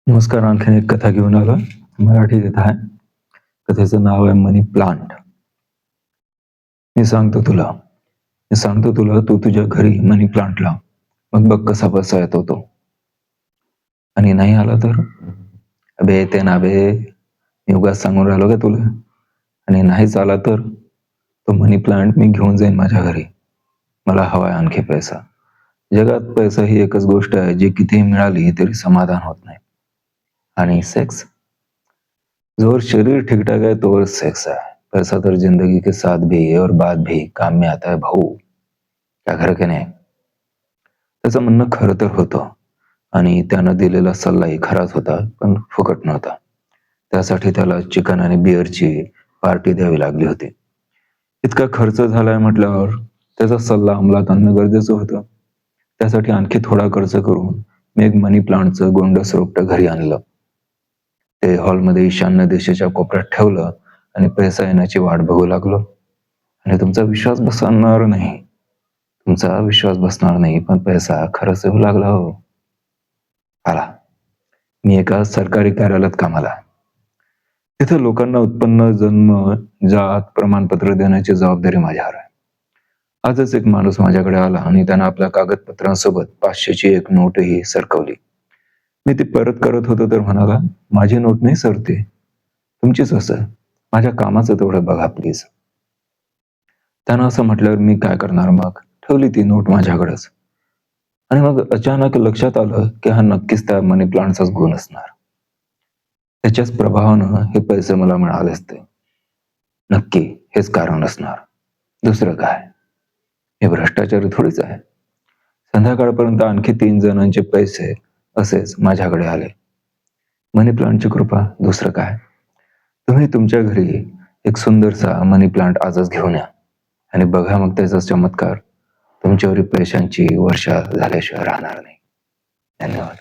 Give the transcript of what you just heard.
नमस्कार. आणखीन एक कथा घेऊन आलो. मराठी कथा आहे. कथेचं नाव आहे मनी प्लांट. मी सांगतो तुला तू तुझ्या घरी मनी प्लांट लाव. मग बघ कसा पैसा येतो तो. आणि नाही आला तर अबे ते ना बे, मी उगाच सांगून राहिलो का तुला. आणि नाहीच आला तर तो मनी प्लांट मी घेऊन जाईन माझ्या घरी. मला हवाय आणखी पैसा. जगात पैसा ही एकच गोष्ट आहे जी कितीही मिळाली तरी समाधान होत नाही. आणि सेक्स, जोर शरीर ठीक ठाक है तो सेक्स है. पैसा तर जिंदगी के साथ भी और बाद भी काम में आता है भाऊ. क्या घर के नाही. त्याचं म्हणणं खरं तर होतं. आणि त्यानं दिलेला सल्लाही खराच होता, पण फुकट नव्हता. त्यासाठी त्याला चिकन आणि बिअरची पार्टी द्यावी लागली होती. इतका खर्च झालाय म्हटल्यावर त्याचा सल्ला अंमलात आणणं गरजेचं होतं. त्यासाठी आणखी थोडा खर्च करून मी एक मनी प्लांटचं गोंडस रोपटं घरी आणलं. ते हॉलमध्ये ईशान्य दिशेच्या कोपऱ्यात ठेवलं आणि पैसा येण्याची वाट बघू लागलो. आणि तुमचा विश्वास बसणार नाही, पण पैसा खरंच येऊ लागला हो. आला. मी एका सरकारी कार्यालयात कामाला. तिथे लोकांना उत्पन्न, जन्म, जात प्रमाणपत्र देण्याची जबाबदारी माझ्यावर आहे. आजच एक माणूस माझ्याकडे आला आणि त्यानं आपल्या कागदपत्रांसोबत 500ची एक नोटही सरकवली. मी ती परत करत होतो तर म्हणाला, माझी नोट नाही सर, ती तुमचीच असं. माझ्या कामाचं तेवढं बघा प्लीज. त्यानं असं म्हटल्यावर मी काय करणार मग. ठेवली ती नोट माझ्याकडेच. आणि मग अचानक लक्षात आलं की हा नक्कीच त्या मनी प्लांटचाच गुण असणार. त्याच्याच प्रभावानं हे पैसे मला मिळाले असते. नक्की हेच कारण असणार. दुसरं काय. हे भ्रष्टाचारी थोडीच आहे. संध्याकाळपर्यंत आणखी 3 जणांचे पैसे असेच माझ्याकडे आले. मनी प्लांटची कृपा, दुसरं काय. तुम्ही तुमच्या घरी एक सुंदरसा मनी प्लांट आजच घेऊन या आणि बघा मग त्याचा चमत्कार. तुमच्यावरील पैशांची वर्षा झाल्याशिवाय राहणार नाही. धन्यवाद.